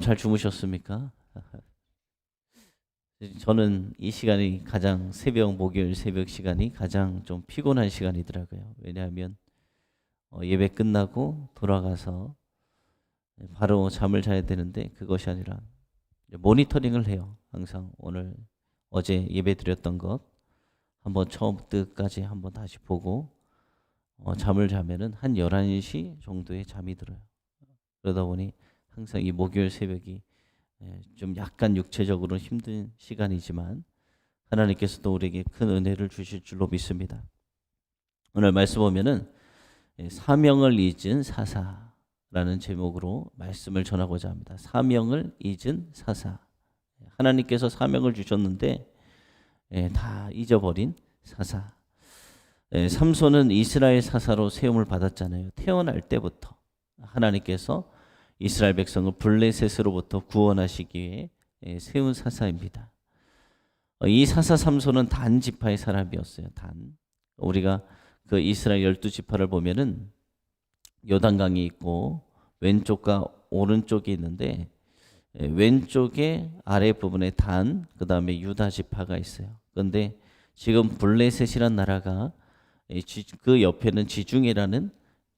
잘 주무셨습니까? 저는 이 시간이 가장 목요일 새벽 시간이 가장 좀 피곤한 시간이더라고요. 왜냐하면 예배 끝나고 돌아가서 바로 잠을 자야 되는데 그것이 아니라 모니터링을 해요. 항상 어제 예배 드렸던 것 한번 처음부터까지 한번 다시 보고 잠을 자면은 한 11시 정도에 잠이 들어요. 그러다 보니 항상 이 목요일 새벽이 좀 약간 육체적으로 힘든 시간이지만 하나님께서도 우리에게 큰 은혜를 주실 줄로 믿습니다. 오늘 말씀 보면은 사명을 잊은 사사라는 제목으로 말씀을 전하고자 합니다. 사명을 잊은 사사. 하나님께서 사명을 주셨는데 다 잊어버린 사사. 삼손은 이스라엘 사사로 세움을 받았잖아요. 태어날 때부터 하나님께서 이스라엘 백성을 블레셋으로부터 구원하시기 위해 세운 사사입니다. 이 사사 삼손은 단 지파의 사람이었어요. 단. 우리가 그 이스라엘 12지파를 보면은 요단강이 있고 왼쪽과 오른쪽이 있는데 왼쪽에 아래 부분에 단, 그 다음에 유다 지파가 있어요. 그런데 지금 블레셋이란 나라가 그 옆에는 지중해라는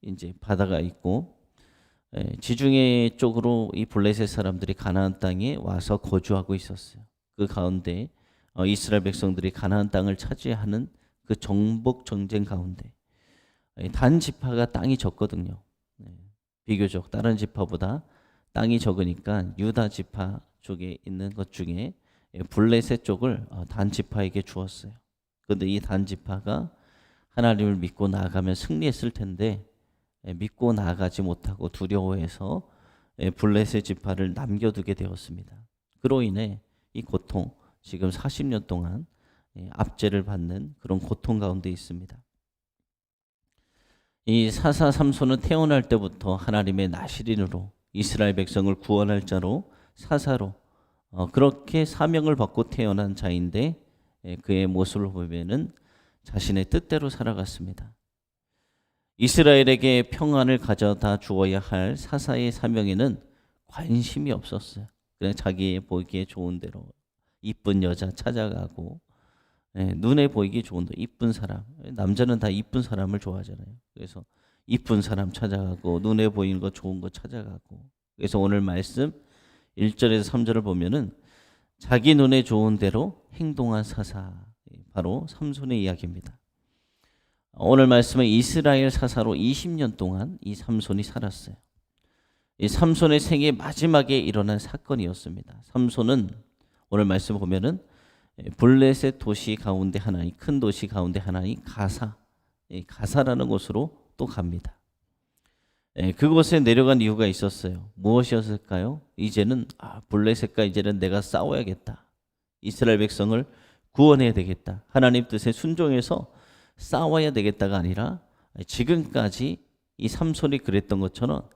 이제 바다가 있고 지중해 쪽으로 이 블레셋 사람들이 가나안 땅에 와서 거주하고 있었어요. 그 가운데 이스라엘 백성들이 가나안 땅을 차지하는 그 정복 전쟁 가운데 단 지파가 땅이 적거든요. 비교적 다른 지파보다 땅이 적으니까 유다 지파 쪽에 있는 것 중에 블레셋 쪽을 단 지파에게 주었어요. 그런데 이 단 지파가 하나님을 믿고 나아가면 승리했을 텐데 믿고 나아가지 못하고 두려워해서 블레셋 지파를 남겨두게 되었습니다. 그로 인해 이 고통, 지금 40년 동안 압제를 받는 그런 고통 가운데 있습니다. 이 사사 삼손은 태어날 때부터 하나님의 나시린으로 이스라엘 백성을 구원할 자로 사사로 그렇게 사명을 받고 태어난 자인데 그의 모습을 보면은 자신의 뜻대로 살아갔습니다. 이스라엘에게 평안을 가져다 주어야 할 사사의 사명에는 관심이 없었어요. 그냥 자기 보기에 좋은 대로 이쁜 여자 찾아가고 눈에 보이기 좋은 데 이쁜 사람, 남자는 다 이쁜 사람을 좋아하잖아요. 그래서 이쁜 사람 찾아가고 눈에 보이는 거 좋은 거 찾아가고. 그래서 오늘 말씀 1절에서 3절을 보면은 자기 눈에 좋은 대로 행동한 사사, 바로 삼손의 이야기입니다. 오늘 말씀은 이스라엘 사사로 20년 동안 이 삼손이 살았어요. 이 삼손의 생애 마지막에 일어난 사건이었습니다. 삼손은 오늘 말씀 보면은 블레셋 도시 가운데 하나인, 큰 도시 가운데 하나인 가사라는 곳으로 또 갑니다. 그곳에 내려간 이유가 있었어요. 무엇이었을까요? 이제는 블레셋과 이제는 내가 싸워야겠다. 이스라엘 백성을 구원해야 되겠다. 하나님 뜻에 순종해서 싸워야 되겠다가 아니라 지금까지 이 삼손이 그랬던 것처럼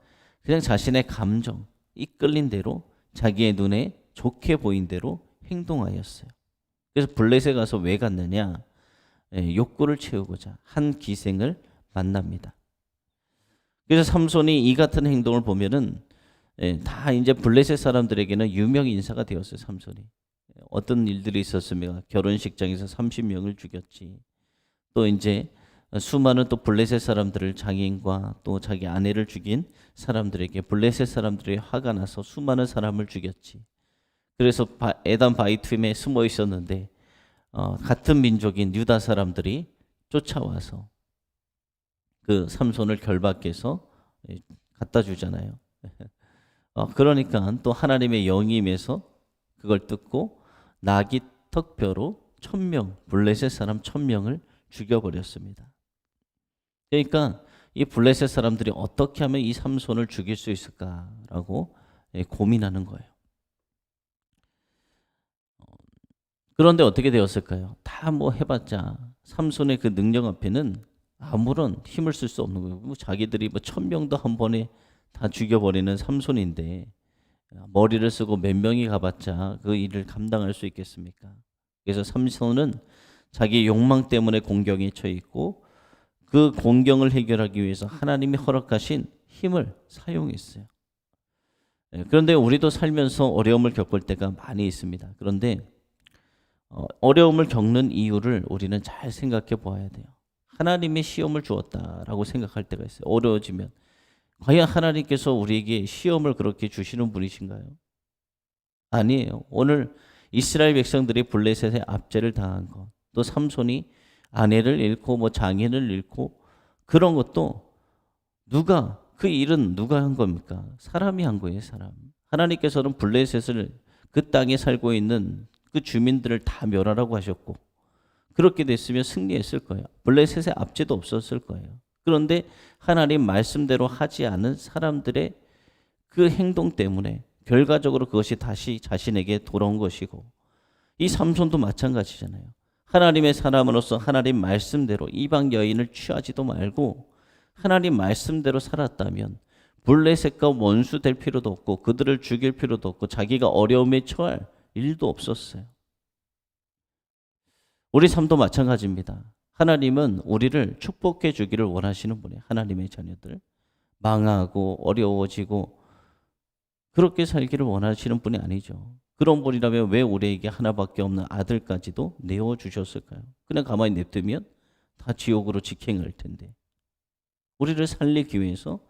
그냥 자신의 감정, 이끌린 대로 자기의 눈에 좋게 보인 대로 행동하였어요. 그래서 블레셋에 가서 왜 갔느냐? 욕구를 채우고자 한 기생을 만납니다. 그래서 삼손이 이 같은 행동을 보면은 다 이제 블레셋 사람들에게는 유명 인사가 되었어요. 삼손이. 어떤 일들이 있었습니까? 결혼식장에서 30명을 죽였지. 또 이제 수많은 또 블레셋 사람들을 장인과 또 자기 아내를 죽인 사람들에게 블레셋 사람들이 화가 나서 수많은 사람을 죽였지. 그래서 에단 바이툼에 숨어 있었는데 같은 민족인 유다 사람들이 쫓아와서 그 삼손을 결박해서 갖다 주잖아요. 그러니까 또 하나님의 영이 임해서 그걸 듣고 나귀 턱뼈로 1000명, 블레셋 사람 1000명을 죽여버렸습니다. 그러니까 이 블레셋 사람들이 어떻게 하면 이 삼손을 죽일 수 있을까라고 고민하는 거예요. 그런데 어떻게 되었을까요? 다 뭐 해봤자 삼손의 그 능력 앞에는 아무런 힘을 쓸 수 없는 거예요. 자기들이 1000명도 한 번에 다 죽여버리는 삼손인데 머리를 쓰고 몇 명이 가봤자 그 일을 감당할 수 있겠습니까? 그래서 삼손은 자기 욕망 때문에 공경에 처해 있고 그 공경을 해결하기 위해서 하나님이 허락하신 힘을 사용했어요. 그런데 우리도 살면서 어려움을 겪을 때가 많이 있습니다. 그런데 어려움을 겪는 이유를 우리는 잘 생각해 보아야 돼요. 하나님의 시험을 주었다라고 생각할 때가 있어요. 어려워지면. 과연 하나님께서 우리에게 시험을 그렇게 주시는 분이신가요? 아니에요. 오늘 이스라엘 백성들이 블레셋의 압제를 당한 것, 또 삼손이 아내를 잃고 뭐 장인을 잃고 그런 것도 그 일은 누가 한 겁니까? 사람이 한 거예요, 사람. 하나님께서는 블레셋을 그 땅에 살고 있는 그 주민들을 다 멸하라고 하셨고 그렇게 됐으면 승리했을 거예요. 블레셋의 압제도 없었을 거예요. 그런데 하나님 말씀대로 하지 않은 사람들의 그 행동 때문에 결과적으로 그것이 다시 자신에게 돌아온 것이고 이 삼손도 마찬가지잖아요. 하나님의 사람으로서 하나님 말씀대로 이방 여인을 취하지도 말고 하나님 말씀대로 살았다면 블레셋과 원수 될 필요도 없고 그들을 죽일 필요도 없고 자기가 어려움에 처할 일도 없었어요. 우리 삶도 마찬가지입니다. 하나님은 우리를 축복해 주기를 원하시는 분이에요. 하나님의 자녀들. 망하고 어려워지고 그렇게 살기를 원하시는 분이 아니죠. 그런 분이라면 왜 우리에게 하나밖에 없는 아들까지도 내어주셨을까요? 그냥 가만히 냅두면 다 지옥으로 직행할 텐데. 우리를 살리기 위해서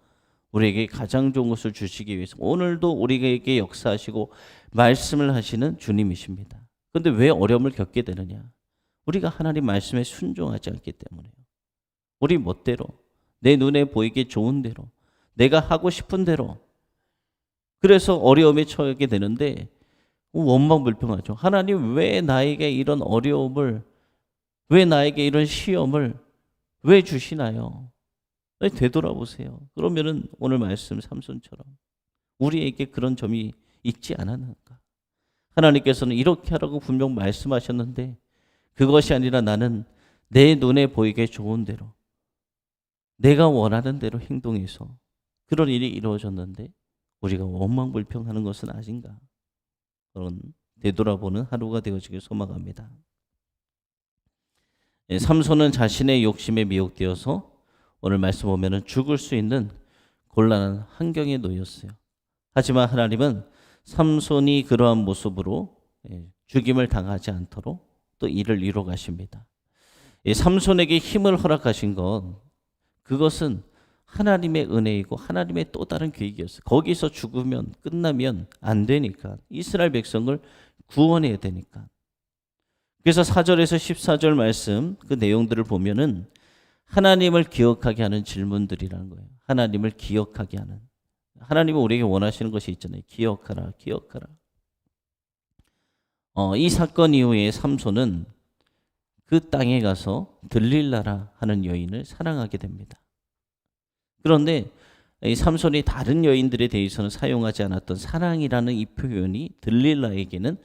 우리에게 가장 좋은 것을 주시기 위해서 오늘도 우리에게 역사하시고 말씀을 하시는 주님이십니다. 그런데 왜 어려움을 겪게 되느냐? 우리가 하나님 말씀에 순종하지 않기 때문에요. 우리 멋대로 내 눈에 보이기 좋은 대로 내가 하고 싶은 대로 그래서 어려움에 처하게 되는데 원망불평하죠. 하나님 왜 나에게 이런 어려움을 왜 나에게 이런 시험을 왜 주시나요? 되돌아보세요. 그러면은 오늘 말씀 삼손처럼 우리에게 그런 점이 있지 않았는가? 하나님께서는 이렇게 하라고 분명 말씀하셨는데 그것이 아니라 나는 내 눈에 보이게 좋은 대로 내가 원하는 대로 행동해서 그런 일이 이루어졌는데 우리가 원망불평하는 것은 아닌가? 그런 되돌아보는 하루가 되어지길 소망합니다. 삼손은 자신의 욕심에 미혹되어서 오늘 말씀 보면은 죽을 수 있는 곤란한 환경에 놓였어요. 하지만 하나님은 삼손이 그러한 모습으로 죽임을 당하지 않도록 또 일을 이루어 가십니다. 삼손에게 힘을 허락하신 것 그것은 하나님의 은혜이고 하나님의 또 다른 계획이었어요. 거기서 죽으면 끝나면 안 되니까 이스라엘 백성을 구원해야 되니까. 그래서 4절에서 14절 말씀 그 내용들을 보면은 하나님을 기억하게 하는 질문들이라는 거예요. 하나님을 기억하게 하는. 하나님은 우리에게 원하시는 것이 있잖아요. 기억하라, 기억하라. 이 사건 이후에 삼손은 그 땅에 가서 들릴라라 하는 여인을 사랑하게 됩니다. 그런데 이 삼손이 다른 여인들에 대해서는 사용하지 않았던 사랑이라는 이 표현이 들릴라에게는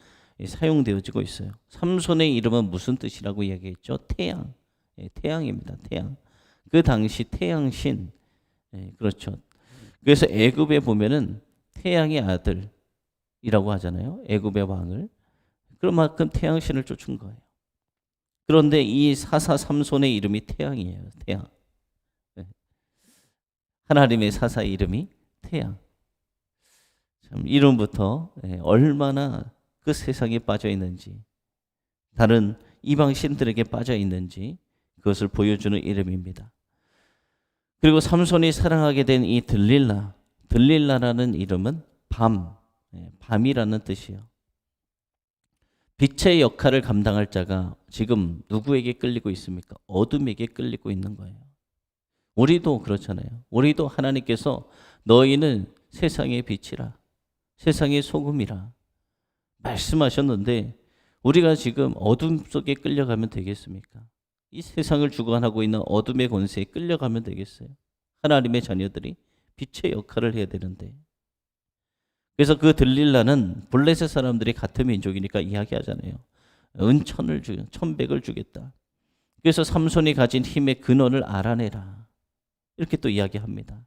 사용되어지고 있어요. 삼손의 이름은 무슨 뜻이라고 이야기했죠? 태양. 태양입니다. 태양. 그 당시 태양신. 그렇죠. 그래서 애굽에 보면은 태양의 아들이라고 하잖아요. 애굽의 왕을. 그만큼 태양신을 쫓은 거예요. 그런데 이 사사 삼손의 이름이 태양이에요. 태양. 하나님의 사사 이름이 태양. 참 이름부터 얼마나 그 세상에 빠져 있는지, 다른 이방 신들에게 빠져 있는지 그것을 보여주는 이름입니다. 그리고 삼손이 사랑하게 된 이 들릴라라는 이름은 밤이라는 뜻이에요. 빛의 역할을 감당할 자가 지금 누구에게 끌리고 있습니까? 어둠에게 끌리고 있는 거예요. 우리도 그렇잖아요. 우리도 하나님께서 너희는 세상의 빛이라, 세상의 소금이라 말씀하셨는데 우리가 지금 어둠 속에 끌려가면 되겠습니까? 이 세상을 주관하고 있는 어둠의 권세에 끌려가면 되겠어요? 하나님의 자녀들이 빛의 역할을 해야 되는데. 그래서 그 들릴라는 블레셋 사람들이 같은 민족이니까 이야기하잖아요. 은천을 천백을 주겠다. 그래서 삼손이 가진 힘의 근원을 알아내라. 이렇게 또 이야기합니다.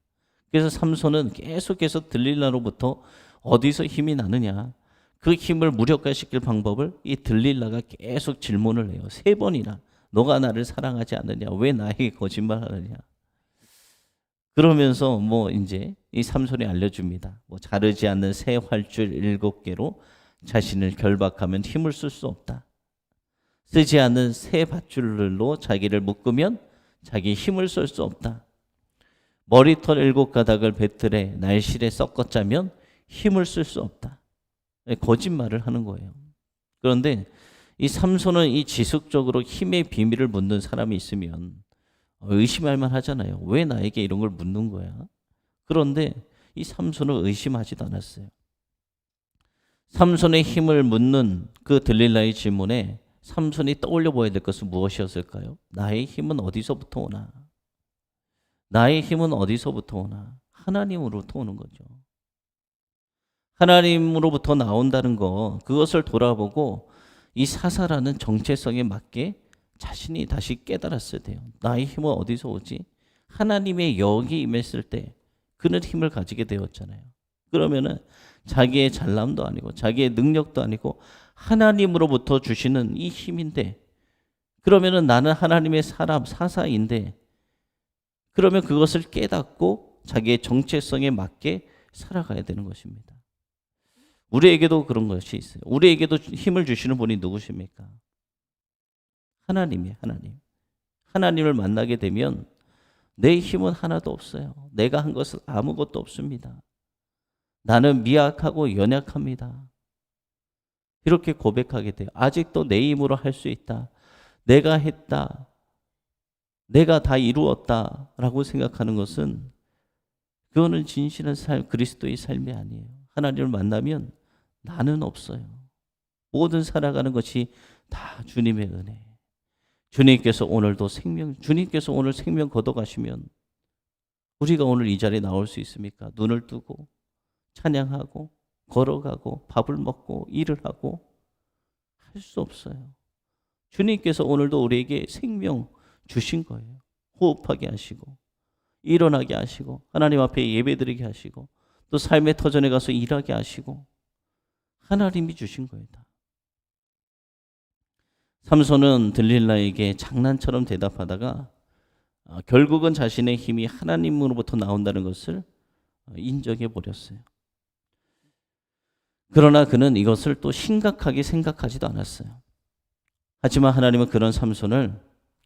그래서 삼손은 계속해서 들릴라로부터 어디서 힘이 나느냐, 그 힘을 무력화시킬 방법을 이 들릴라가 계속 질문을 해요. 3번이나 너가 나를 사랑하지 않느냐, 왜 나에게 거짓말하느냐. 그러면서 뭐 이제 이 삼손이 알려줍니다. 뭐 자르지 않는 새 활줄 7개로 자신을 결박하면 힘을 쓸 수 없다. 쓰지 않는 새 밧줄로 자기를 묶으면 자기 힘을 쓸 수 없다. 머리털 7가닥을 배틀에 날실에 섞어 짜면 힘을 쓸 수 없다. 거짓말을 하는 거예요. 그런데 이 삼손은 이 지속적으로 힘의 비밀을 묻는 사람이 있으면 의심할 만 하잖아요. 왜 나에게 이런 걸 묻는 거야? 그런데 이 삼손은 의심하지도 않았어요. 삼손의 힘을 묻는 그 들릴라의 질문에 삼손이 떠올려 보아야 될 것은 무엇이었을까요? 나의 힘은 어디서부터 오나? 나의 힘은 어디서부터 오나? 하나님으로부터 오는 거죠. 하나님으로부터 나온다는 거, 그것을 돌아보고 이 사사라는 정체성에 맞게 자신이 다시 깨달았어야 돼요. 나의 힘은 어디서 오지? 하나님의 영이 임했을 때 그는 힘을 가지게 되었잖아요. 그러면은 자기의 잘남도 아니고 자기의 능력도 아니고 하나님으로부터 주시는 이 힘인데, 그러면은 나는 하나님의 사람, 사사인데, 그러면 그것을 깨닫고 자기의 정체성에 맞게 살아가야 되는 것입니다. 우리에게도 그런 것이 있어요. 우리에게도 힘을 주시는 분이 누구십니까? 하나님이에요. 하나님. 하나님을 만나게 되면 내 힘은 하나도 없어요. 내가 한 것은 아무것도 없습니다. 나는 미약하고 연약합니다. 이렇게 고백하게 돼요. 아직도 내 힘으로 할 수 있다. 내가 했다. 내가 다 이루었다라고 생각하는 것은, 그거는 진실한 삶, 그리스도의 삶이 아니에요. 하나님을 만나면 나는 없어요. 모든 살아가는 것이 다 주님의 은혜. 주님께서 오늘도 주님께서 오늘 생명 걷어가시면 우리가 오늘 이 자리에 나올 수 있습니까? 눈을 뜨고 찬양하고 걸어가고 밥을 먹고 일을 하고 할 수 없어요. 주님께서 오늘도 우리에게 생명 주신 거예요. 호흡하게 하시고 일어나게 하시고 하나님 앞에 예배드리게 하시고 또 삶의 터전에 가서 일하게 하시고 하나님이 주신 거예요. 다. 삼손은 들릴라에게 장난처럼 대답하다가 결국은 자신의 힘이 하나님으로부터 나온다는 것을 인정해 버렸어요. 그러나 그는 이것을 또 심각하게 생각하지도 않았어요. 하지만 하나님은 그런 삼손을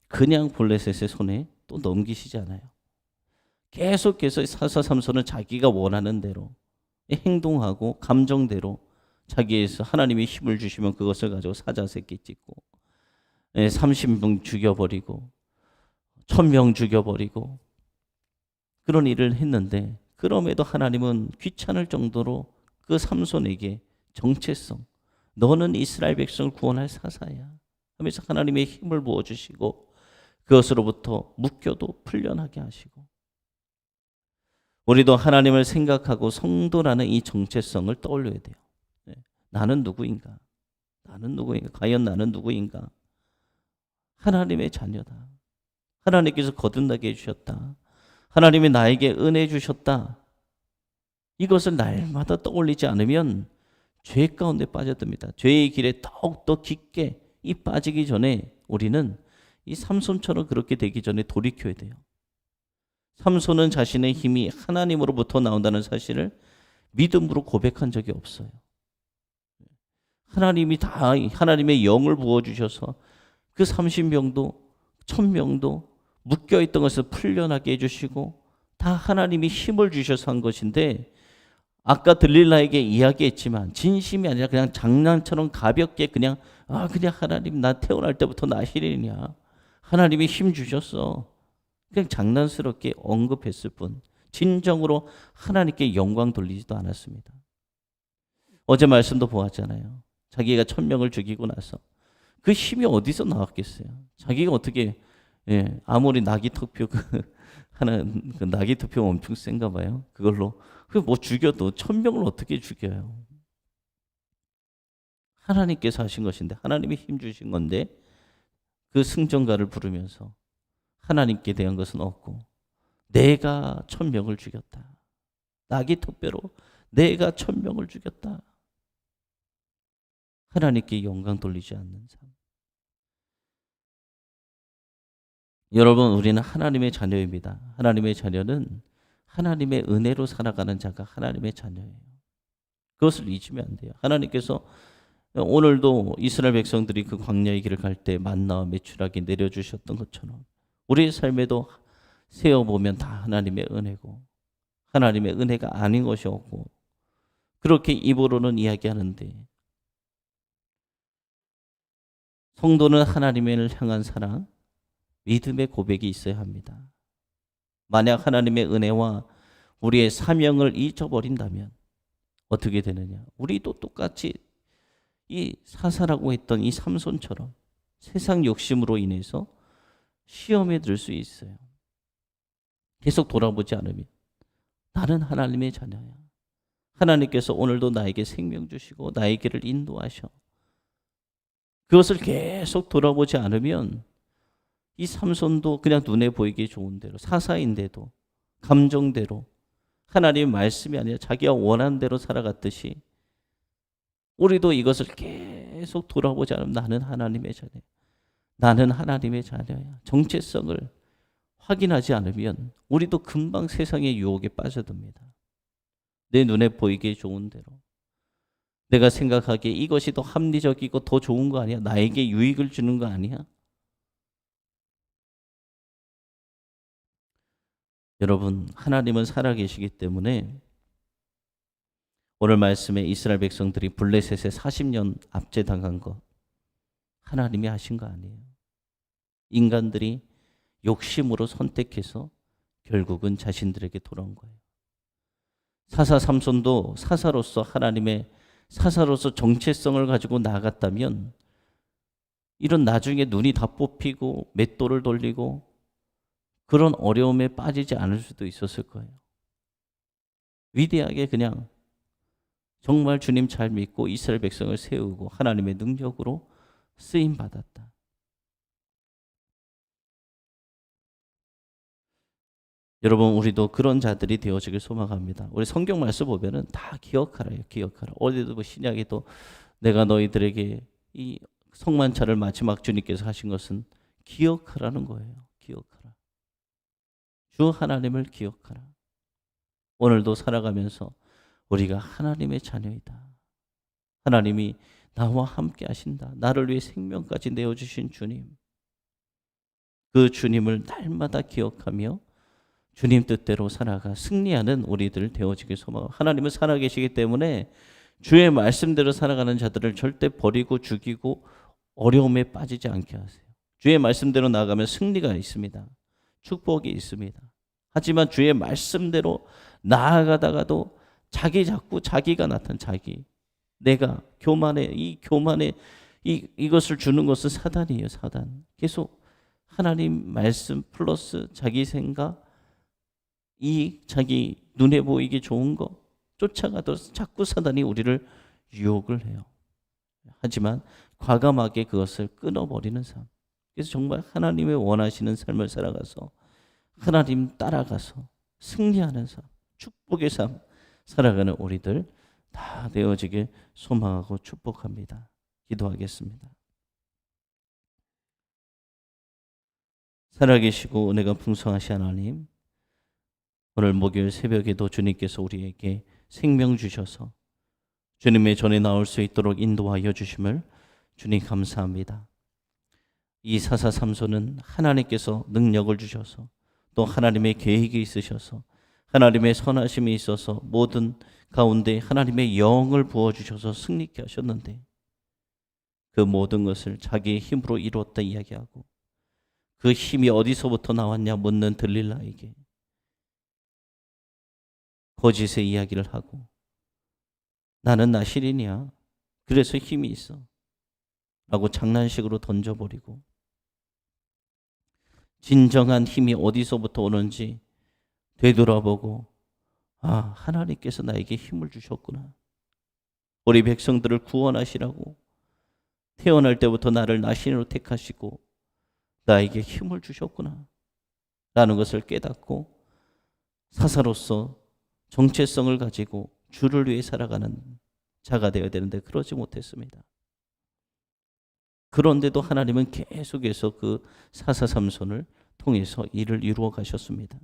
그냥 블레셋의 손에 또 넘기시지 않아요. 계속해서 사사 삼손은 자기가 원하는 대로 행동하고 감정대로 자기에서 하나님이 힘을 주시면 그것을 가지고 사자새끼 찢고 30명 죽여버리고 1000명 죽여버리고 그런 일을 했는데, 그럼에도 하나님은 귀찮을 정도로 그 삼손에게 정체성, 너는 이스라엘 백성을 구원할 사사야 하면서 하나님의 힘을 부어주시고 그것으로부터 묶여도 풀려나게 하시고, 우리도 하나님을 생각하고 성도라는 이 정체성을 떠올려야 돼요. 나는 누구인가? 나는 누구인가? 과연 나는 누구인가? 하나님의 자녀다. 하나님께서 거듭나게 해주셨다. 하나님이 나에게 은혜 주셨다. 이것을 날마다 떠올리지 않으면 죄 가운데 빠져듭니다. 죄의 길에 더욱더 깊게 빠지기 전에 우리는 이 삼손처럼 그렇게 되기 전에 돌이켜야 돼요. 삼손은 자신의 힘이 하나님으로부터 나온다는 사실을 믿음으로 고백한 적이 없어요. 하나님이 다 하나님의 영을 부어주셔서 그 30명도 1000명도 묶여있던 것을 풀려나게 해주시고 다 하나님이 힘을 주셔서 한 것인데, 아까 들릴라에게 이야기했지만 진심이 아니라 그냥 장난처럼 가볍게 그냥 하나님 나 태어날 때부터 나 힐이냐, 하나님이 힘 주셨어, 그냥 장난스럽게 언급했을 뿐 진정으로 하나님께 영광 돌리지도 않았습니다. 어제 말씀도 보았잖아요. 자기가 1000명을 죽이고 나서 그 힘이 어디서 나왔겠어요? 자기가 어떻게 아무리 나기 투표 그 나기 투표 엄청 센가 봐요. 그걸로 뭐 죽여도 1000명을 어떻게 죽여요? 하나님께서 하신 것인데, 하나님이 힘 주신 건데 그 승전가를 부르면서 하나님께 대한 것은 없고 내가 1000명을 죽였다. 나기 투표로 내가 1000명을 죽였다. 하나님께 영광 돌리지 않는 삶. 여러분, 우리는 하나님의 자녀입니다. 하나님의 자녀는 하나님의 은혜로 살아가는 자가 하나님의 자녀예요. 그것을 잊으면 안 돼요. 하나님께서 오늘도 이스라엘 백성들이 그 광야의 길을 갈 때 만나와 메추라기 내려주셨던 것처럼 우리의 삶에도 세어보면 다 하나님의 은혜고 하나님의 은혜가 아닌 것이 없고 그렇게 입으로는 이야기하는데 성도는 하나님을 향한 사랑, 믿음의 고백이 있어야 합니다. 만약 하나님의 은혜와 우리의 사명을 잊어버린다면 어떻게 되느냐? 우리도 똑같이 이 사사라고 했던 이 삼손처럼 세상 욕심으로 인해서 시험에 들 수 있어요. 계속 돌아보지 않으면 나는 하나님의 자녀야. 하나님께서 오늘도 나에게 생명 주시고 나의 길을 인도하셔. 그것을 계속 돌아보지 않으면 이 삼손도 그냥 눈에 보이기 좋은 대로 사사인데도 감정대로 하나님의 말씀이 아니라 자기가 원하는 대로 살아갔듯이 우리도 이것을 계속 돌아보지 않으면 나는 하나님의 자녀야. 나는 하나님의 자녀야. 정체성을 확인하지 않으면 우리도 금방 세상의 유혹에 빠져듭니다. 내 눈에 보이기 좋은 대로 내가 생각하기에 이것이 더 합리적이고 더 좋은 거 아니야? 나에게 유익을 주는 거 아니야? 여러분, 하나님은 살아계시기 때문에 오늘 말씀에 이스라엘 백성들이 블레셋에 40년 압제당한 거 하나님이 하신 거 아니에요. 인간들이 욕심으로 선택해서 결국은 자신들에게 돌아온 거예요. 사사 삼손도 사사로서 하나님의 사사로서 정체성을 가지고 나아갔다면 이런 나중에 눈이 다 뽑히고 맷돌을 돌리고 그런 어려움에 빠지지 않을 수도 있었을 거예요. 위대하게 그냥 정말 주님 잘 믿고 이스라엘 백성을 세우고 하나님의 능력으로 쓰임 받았다. 여러분, 우리도 그런 자들이 되어지길 소망합니다. 우리 성경 말씀 보면은 다 기억하라요. 기억하라. 어디도 뭐 신약에도 내가 너희들에게 이 성만찬을 마지막 주님께서 하신 것은 기억하라는 거예요. 기억하라. 주 하나님을 기억하라. 오늘도 살아가면서 우리가 하나님의 자녀이다. 하나님이 나와 함께 하신다. 나를 위해 생명까지 내어주신 주님. 그 주님을 날마다 기억하며 주님 뜻대로 살아가 승리하는 우리들 되어지길 소망합니다. 하나님은 살아계시기 때문에 주의 말씀대로 살아가는 자들을 절대 버리고 죽이고 어려움에 빠지지 않게 하세요. 주의 말씀대로 나아가면 승리가 있습니다. 축복이 있습니다. 하지만 주의 말씀대로 나아가다가도 자꾸 자기가 나타난 자기. 내가 교만에 이것을 주는 것은 사단이에요. 사단. 계속 하나님 말씀 플러스 자기 생각 자기 눈에 보이기 좋은 거 쫓아가도 자꾸 사단이 우리를 유혹을 해요. 하지만 과감하게 그것을 끊어버리는 삶. 그래서 정말 하나님의 원하시는 삶을 살아가서 하나님 따라가서 승리하는 삶, 축복의 삶 살아가는 우리들 다 되어지길 소망하고 축복합니다. 기도하겠습니다. 살아계시고 은혜가 풍성하신 하나님, 오늘 목요일 새벽에도 주님께서 우리에게 생명 주셔서 주님의 전에 나올 수 있도록 인도하여 주심을 주님 감사합니다. 이 사사 삼손은 하나님께서 능력을 주셔서 또 하나님의 계획이 있으셔서 하나님의 선하심이 있어서 모든 가운데 하나님의 영을 부어주셔서 승리케 하셨는데 그 모든 것을 자기의 힘으로 이루었다 이야기하고 그 힘이 어디서부터 나왔냐 묻는 들릴라에게 거짓의 이야기를 하고 나는 나실이냐 그래서 힘이 있어 라고 장난식으로 던져버리고 진정한 힘이 어디서부터 오는지 되돌아보고 하나님께서 나에게 힘을 주셨구나. 우리 백성들을 구원하시라고 태어날 때부터 나를 나신으로 택하시고 나에게 힘을 주셨구나 라는 것을 깨닫고 사사로서 정체성을 가지고 주를 위해 살아가는 자가 되어야 되는데 그러지 못했습니다. 그런데도 하나님은 계속해서 그 사사 삼손을 통해서 일을 이루어 가셨습니다.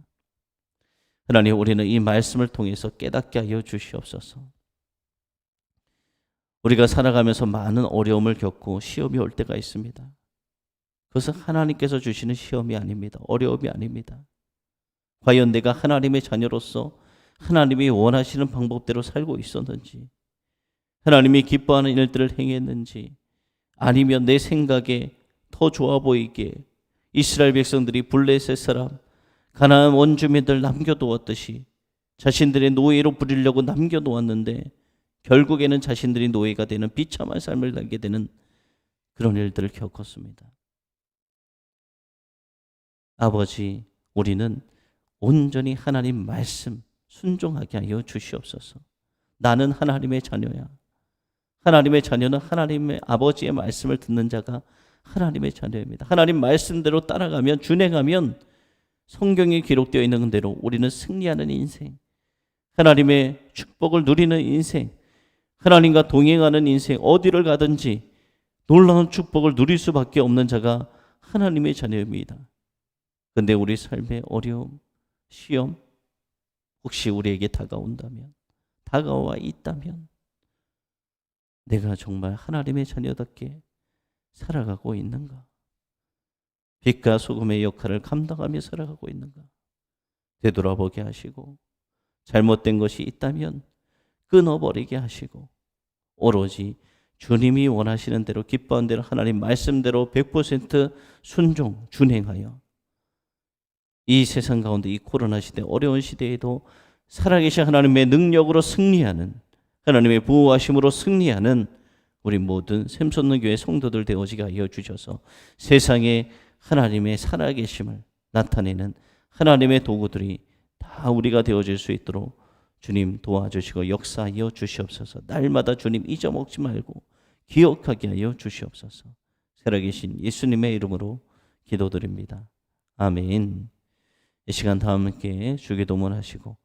하나님, 우리는 이 말씀을 통해서 깨닫게 하여 주시옵소서. 우리가 살아가면서 많은 어려움을 겪고 시험이 올 때가 있습니다. 그것은 하나님께서 주시는 시험이 아닙니다. 어려움이 아닙니다. 과연 내가 하나님의 자녀로서 하나님이 원하시는 방법대로 살고 있었는지, 하나님이 기뻐하는 일들을 행했는지, 아니면 내 생각에 더 좋아 보이게 이스라엘 백성들이 블레셋 사람, 가나안 원주민들 남겨두었듯이 자신들의 노예로 부리려고 남겨놓았는데 결국에는 자신들이 노예가 되는 비참한 삶을 살게 되는 그런 일들을 겪었습니다. 아버지, 우리는 온전히 하나님 말씀 순종하게 하여 주시옵소서. 나는 하나님의 자녀야. 하나님의 자녀는 하나님의 아버지의 말씀을 듣는 자가 하나님의 자녀입니다. 하나님 말씀대로 따라가면, 준행하면 성경에 기록되어 있는 대로 우리는 승리하는 인생, 하나님의 축복을 누리는 인생, 하나님과 동행하는 인생, 어디를 가든지 놀라운 축복을 누릴 수밖에 없는 자가 하나님의 자녀입니다. 그런데 우리 삶의 어려움, 시험 혹시 우리에게 다가온다면, 다가와 있다면 내가 정말 하나님의 자녀답게 살아가고 있는가? 빛과 소금의 역할을 감당하며 살아가고 있는가? 되돌아보게 하시고, 잘못된 것이 있다면 끊어버리게 하시고, 오로지 주님이 원하시는 대로, 기뻐하는 대로, 하나님 말씀대로 100% 순종, 준행하여 이 세상 가운데, 이 코로나 시대, 어려운 시대에도 살아계신 하나님의 능력으로 승리하는, 하나님의 보호하심으로 승리하는 우리 모든 샘솟는 교회 성도들 되어지게 하여 주셔서 세상에 하나님의 살아계심을 나타내는 하나님의 도구들이 다 우리가 되어질 수 있도록 주님 도와주시고 역사하여 주시옵소서. 날마다 주님 잊어먹지 말고 기억하게 하여 주시옵소서. 살아계신 예수님의 이름으로 기도드립니다. 아멘. 이 시간 다 함께 주기도문하시고